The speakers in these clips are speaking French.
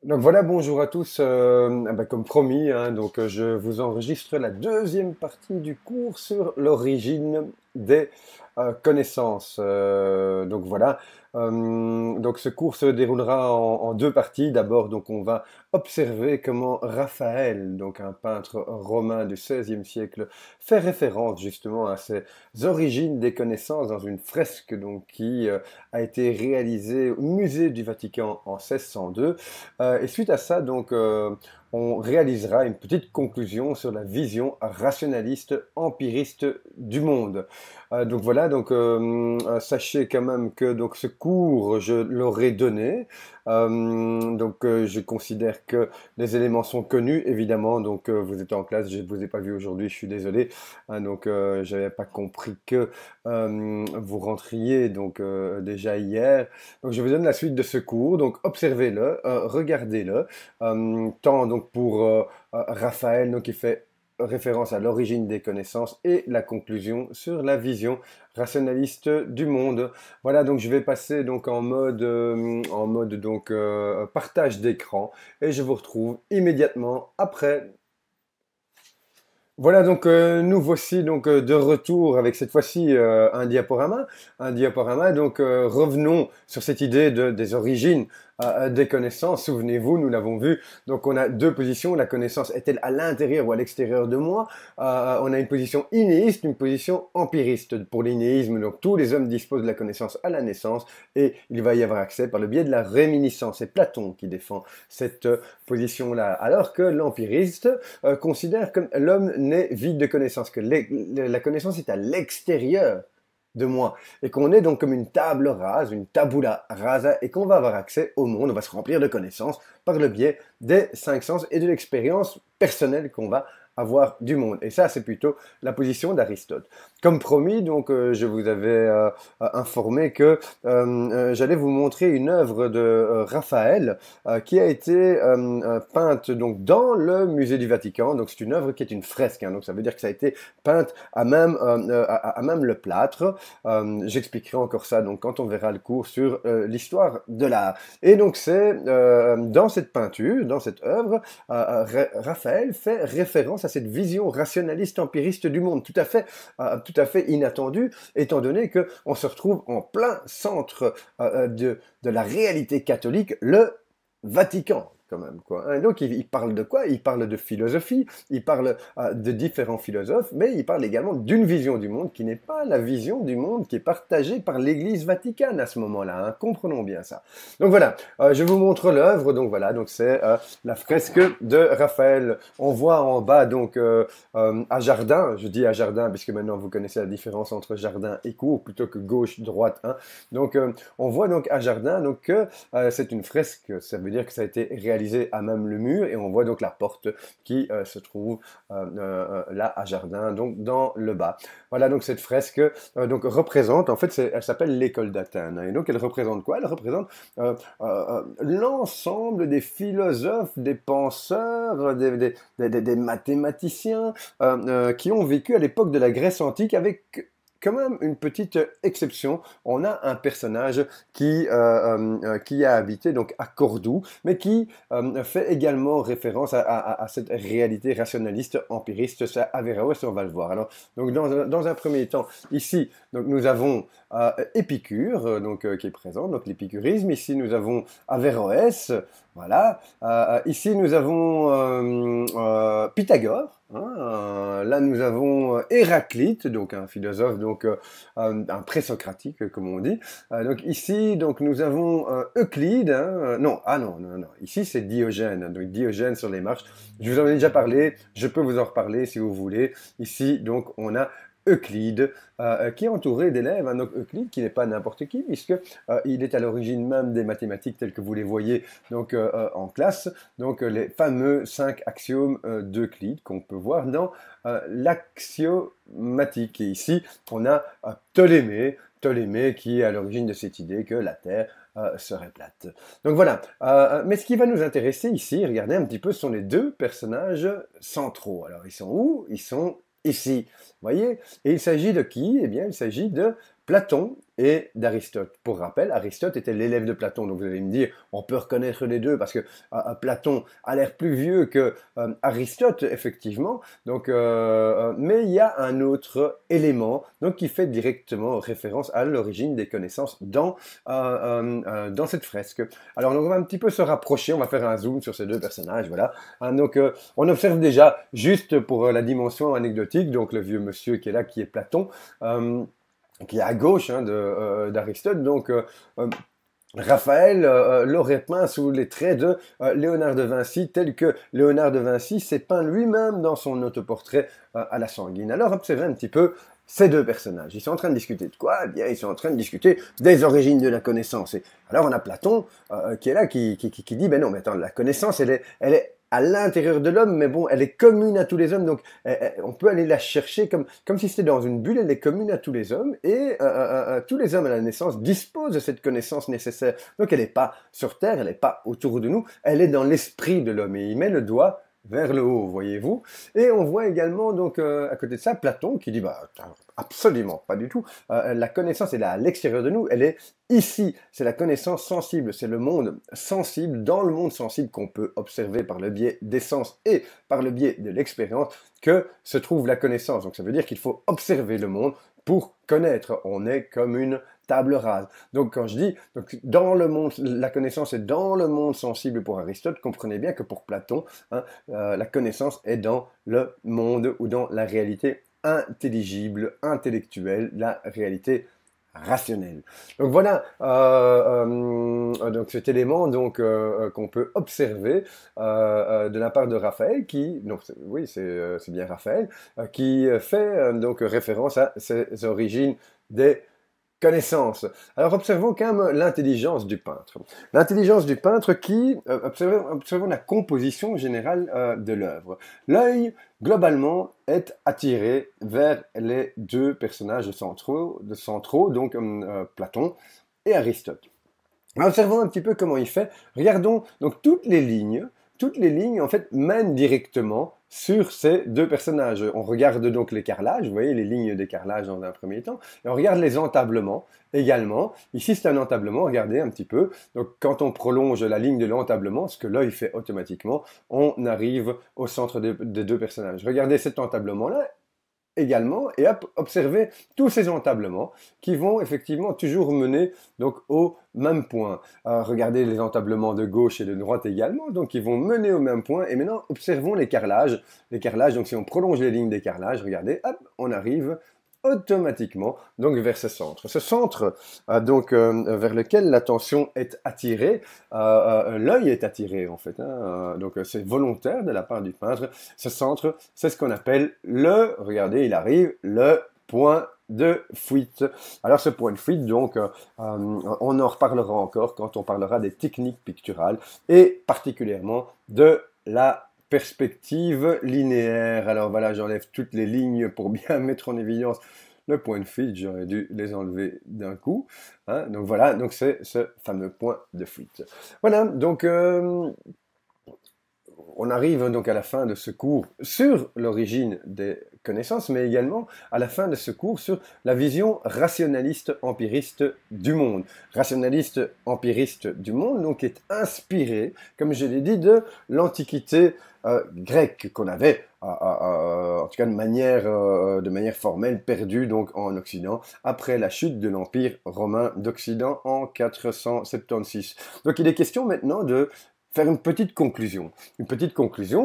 Donc voilà, bonjour à tous. Comme promis, hein, je vous enregistre la deuxième partie du cours sur l'origine des connaissances. Donc voilà. Donc ce cours se déroulera en deux parties. D'abord, donc on va observer comment Raphaël, donc un peintre romain du XVIe siècle, fait référence justement à ces origines des connaissances dans une fresque donc qui a été réalisée au musée du Vatican en 1602. Et suite à ça, on réalisera une petite conclusion sur la vision rationaliste empiriste du monde. Sachez quand même que donc ce cours, je l'aurai donné. Je considère que les éléments sont connus, évidemment. Vous êtes en classe, je ne vous ai pas vu aujourd'hui, je suis désolé. J'avais pas compris que vous rentriez déjà hier. Donc, je vous donne la suite de ce cours. Donc, observez-le, regardez-le. Tant donc pour Raphaël, donc qui fait référence à l'origine des connaissances et la conclusion sur la vision rationaliste du monde. Voilà, donc je vais passer donc en mode partage d'écran et je vous retrouve immédiatement après. Voilà, nous voici de retour avec cette fois-ci un diaporama. Un diaporama, revenons sur cette idée des origines des connaissances. Souvenez-vous, nous l'avons vu. Donc on a deux positions. La connaissance est-elle à l'intérieur ou à l'extérieur de moi? On a une position inéiste, une position empiriste. Pour l'inéisme, donc tous les hommes disposent de la connaissance à la naissance et il va y avoir accès par le biais de la réminiscence. C'est Platon qui défend cette position-là. Alors que l'empiriste considère que l'homme n'est vide de connaissance, que la connaissance est à l'extérieur de moi, et qu'on est donc comme une table rase, une tabula rasa, et qu'on va avoir accès au monde, on va se remplir de connaissances par le biais des cinq sens et de l'expérience personnelle qu'on va avoir du monde. Et ça, c'est plutôt la position d'Aristote. Comme promis, je vous avais informé que j'allais vous montrer une œuvre de Raphaël qui a été peinte donc dans le musée du Vatican. Donc c'est une œuvre qui est une fresque, hein, donc ça veut dire que ça a été peinte à même le plâtre. J'expliquerai encore ça donc quand on verra le cours sur l'histoire de l'art. Et donc c'est dans cette peinture, dans cette œuvre, Raphaël fait référence à cette vision rationaliste empiriste du monde, tout à fait inattendue, étant donné que on se retrouve en plein centre de la réalité catholique, le Vatican, quand même, quoi. Hein. Donc, il parle de quoi? Il parle de philosophie, il parle de différents philosophes, mais il parle également d'une vision du monde qui n'est pas la vision du monde qui est partagée par l'Église Vaticane à ce moment-là. Hein. Comprenons bien ça. Donc voilà, je vous montre l'œuvre. Donc voilà, donc c'est la fresque de Raphaël. On voit en bas à jardin. Je dis à jardin puisque maintenant vous connaissez la différence entre jardin et cour plutôt que gauche droite. Hein. On voit donc à jardin donc que c'est une fresque. Ça veut dire que ça a été réalisé à même le mur et on voit donc la porte qui se trouve là à jardin, donc dans le bas. Voilà, donc cette fresque représente, en fait, elle s'appelle l'école d'Athènes. Hein, et donc elle représente quoi? Elle représente l'ensemble des philosophes, des penseurs, des mathématiciens qui ont vécu à l'époque de la Grèce antique avec quand même une petite exception. On a un personnage qui a habité donc à Cordoue, mais qui fait également référence à cette réalité rationaliste empiriste, ça Averroès, on va le voir. Alors, donc dans un premier temps, ici, donc nous avons Épicure, qui est présent, donc l'épicurisme. Ici, nous avons Averroès, voilà. Ici, nous avons Pythagore. Hein, là, nous avons Héraclite, donc un philosophe, un présocratique, comme on dit. Donc ici, donc nous avons Euclide. Hein, non, ah non, non, non. Ici, c'est Diogène. Donc Diogène sur les marches. Je vous en ai déjà parlé. Je peux vous en reparler si vous voulez. Ici, donc, on a Euclide, qui est entouré d'élèves. Hein, donc Euclide, qui n'est pas n'importe qui, puisque il est à l'origine même des mathématiques telles que vous les voyez en classe. Donc les fameux 5 axiomes d'Euclide qu'on peut voir dans l'axiomatique. Et ici, on a Ptolémée qui est à l'origine de cette idée que la Terre serait plate. Donc voilà. Mais ce qui va nous intéresser ici, regardez un petit peu, ce sont les deux personnages centraux. Alors ils sont où? Ils sont ici. Vous voyez? Et il s'agit de qui? Eh bien, il s'agit de Platon et d'Aristote. Pour rappel, Aristote était l'élève de Platon. Donc vous allez me dire, on peut reconnaître les deux parce que Platon a l'air plus vieux que Aristote, effectivement. Donc, mais il y a un autre élément donc, qui fait directement référence à l'origine des connaissances dans cette fresque. Alors donc, on va un petit peu se rapprocher, on va faire un zoom sur ces deux personnages. Voilà. Donc on observe déjà, juste pour la dimension anecdotique, donc le vieux monsieur qui est là, qui est Platon, qui est à gauche d'Aristote. Donc, Raphaël l'aurait peint sous les traits de Léonard de Vinci, tel que Léonard de Vinci s'est peint lui-même dans son autoportrait à la sanguine. Alors, observez un petit peu ces deux personnages. Ils sont en train de discuter de quoi? Eh bien, ils sont en train de discuter des origines de la connaissance. Et alors, on a Platon qui est là, qui dit, ben non, mais attends, la connaissance, elle est à l'intérieur de l'homme, mais bon, elle est commune à tous les hommes, donc on peut aller la chercher comme si c'était dans une bulle, elle est commune à tous les hommes, et tous les hommes à la naissance disposent de cette connaissance nécessaire. Donc elle n'est pas sur terre, elle n'est pas autour de nous, elle est dans l'esprit de l'homme, et il met le doigt vers le haut, voyez-vous. Et on voit également, donc, à côté de ça, Platon qui dit, bah, absolument pas du tout. La connaissance, elle est à l'extérieur de nous, elle est ici. C'est la connaissance sensible, c'est le monde sensible, dans le monde sensible qu'on peut observer par le biais des sens et par le biais de l'expérience que se trouve la connaissance. Donc ça veut dire qu'il faut observer le monde pour connaître. On est comme une table rase. Donc quand je dis, donc, dans le monde, la connaissance est dans le monde sensible pour Aristote, comprenez bien que pour Platon, la connaissance est dans le monde ou dans la réalité intelligible, intellectuelle, la réalité rationnelle. Donc voilà, donc cet élément donc qu'on peut observer de la part de Raphaël, qui, donc oui c'est bien Raphaël, qui fait donc référence à ses origines des connaissance. Alors observons quand même l'intelligence du peintre. L'intelligence du peintre qui, observons la composition générale de l'œuvre. L'œil, globalement, est attiré vers les deux personnages centraux donc Platon et Aristote. Observons un petit peu comment il fait. Regardons donc toutes les lignes en fait mènent directement sur ces deux personnages. On regarde donc les carrelages, vous voyez les lignes des carrelages dans un premier temps, et on regarde les entablements également. Ici c'est un entablement, regardez un petit peu. Donc quand on prolonge la ligne de l'entablement, ce que l'œil fait automatiquement, on arrive au centre des deux personnages. Regardez cet entablement-là, également, et observer tous ces entablements qui vont effectivement toujours mener donc au même point. Regardez les entablements de gauche et de droite également, donc ils vont mener au même point. Et maintenant, observons les carrelages. Les carrelages, donc si on prolonge les lignes des carrelages, regardez, hop, on arrive automatiquement donc vers ce centre. Ce centre donc vers lequel l'attention est attirée, l'œil est attiré en fait, donc c'est volontaire de la part du peintre. Ce centre, c'est ce qu'on appelle regardez, il arrive, le point de fuite. Alors ce point de fuite, donc, on en reparlera encore quand on parlera des techniques picturales et particulièrement de la perspective linéaire. Alors voilà, j'enlève toutes les lignes pour bien mettre en évidence le point de fuite, j'aurais dû les enlever d'un coup. Donc voilà, donc c'est ce fameux point de fuite. Voilà, donc on arrive donc à la fin de ce cours sur l'origine des connaissances, mais également à la fin de ce cours sur la vision rationaliste empiriste du monde. Rationaliste empiriste du monde, donc est inspiré, comme je l'ai dit, de l'Antiquité grecque qu'on avait, en tout cas de manière formelle, perdue donc en Occident après la chute de l'Empire romain d'Occident en 476. Donc il est question maintenant de faire une petite conclusion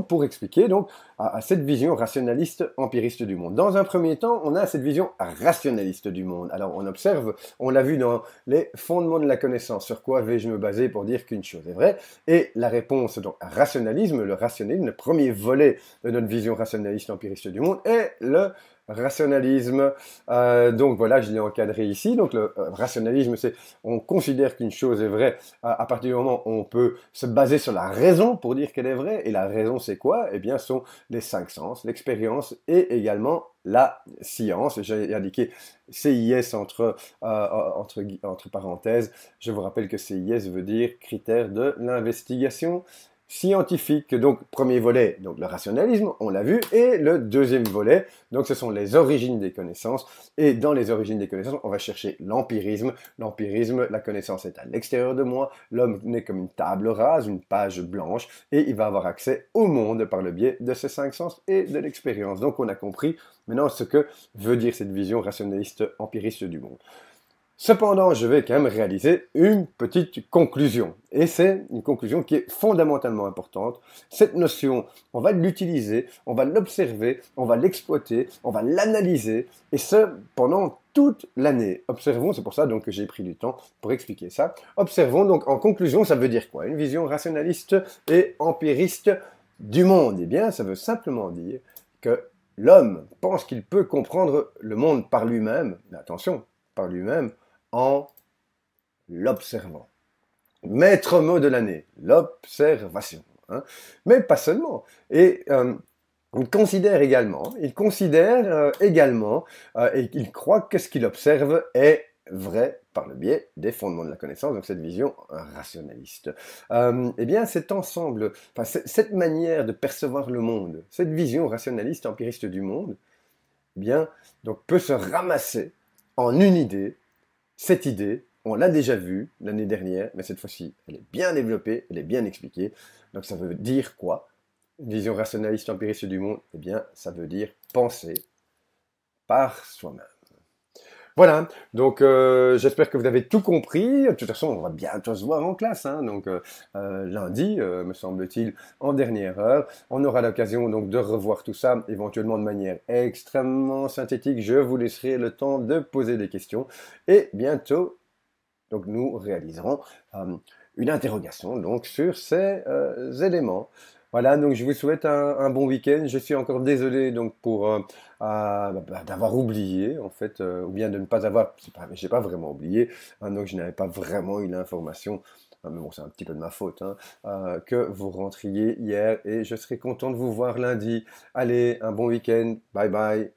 pour expliquer donc à cette vision rationaliste empiriste du monde. Dans un premier temps, on a cette vision rationaliste du monde. Alors on observe, on l'a vu dans les fondements de la connaissance, sur quoi vais-je me baser pour dire qu'une chose est vraie, et la réponse donc rationalisme, le premier volet de notre vision rationaliste empiriste du monde est le rationalisme. Donc voilà, je l'ai encadré ici. Donc le rationalisme, c'est on considère qu'une chose est vraie à partir du moment où on peut se baser sur la raison pour dire qu'elle est vraie. Et la raison, c'est quoi? Eh bien, ce sont les cinq sens, l'expérience et également la science. J'ai indiqué CIS entre parenthèses. Je vous rappelle que CIS veut dire critère de l'investigation scientifique. Donc, premier volet, donc le rationalisme, on l'a vu, et le deuxième volet, donc ce sont les origines des connaissances. Et dans les origines des connaissances, on va chercher l'empirisme. L'empirisme, la connaissance est à l'extérieur de moi, l'homme n'est comme une table rase, une page blanche, et il va avoir accès au monde par le biais de ses 5 sens et de l'expérience. Donc, on a compris maintenant ce que veut dire cette vision rationaliste empiriste du monde. Cependant, je vais quand même réaliser une petite conclusion. Et c'est une conclusion qui est fondamentalement importante. Cette notion, on va l'utiliser, on va l'observer, on va l'exploiter, on va l'analyser, et ce, pendant toute l'année. Observons, c'est pour ça donc que j'ai pris du temps pour expliquer ça. Observons donc en conclusion, ça veut dire quoi? Une vision rationaliste et empiriste du monde. Eh bien, ça veut simplement dire que l'homme pense qu'il peut comprendre le monde par lui-même, mais attention, par lui-même, en l'observant. Maître mot de l'année, l'observation. Hein. Mais pas seulement. Et il considère également, et il croit que ce qu'il observe est vrai par le biais des fondements de la connaissance, donc cette vision rationaliste. Eh bien, cet ensemble, cette manière de percevoir le monde, cette vision rationaliste, empiriste du monde, eh bien, donc peut se ramasser en une idée. Cette idée, on l'a déjà vue l'année dernière, mais cette fois-ci, elle est bien développée, elle est bien expliquée. Donc ça veut dire quoi? Une vision rationaliste empiriste du monde, eh bien, ça veut dire penser par soi-même. Voilà, donc j'espère que vous avez tout compris. De toute façon, on va bientôt se voir en classe, hein, donc lundi, me semble-t-il, en dernière heure. On aura l'occasion donc de revoir tout ça, éventuellement de manière extrêmement synthétique. Je vous laisserai le temps de poser des questions. Et bientôt, donc nous réaliserons une interrogation donc sur ces éléments. Voilà, donc je vous souhaite un bon week-end. Je suis encore désolé donc pour d'avoir oublié en fait, ou bien de ne pas avoir, j'ai pas vraiment oublié, hein, donc je n'avais pas vraiment eu l'information. Mais bon, c'est un petit peu de ma faute, hein, que vous rentriez hier et je serai content de vous voir lundi. Allez, un bon week-end. Bye bye.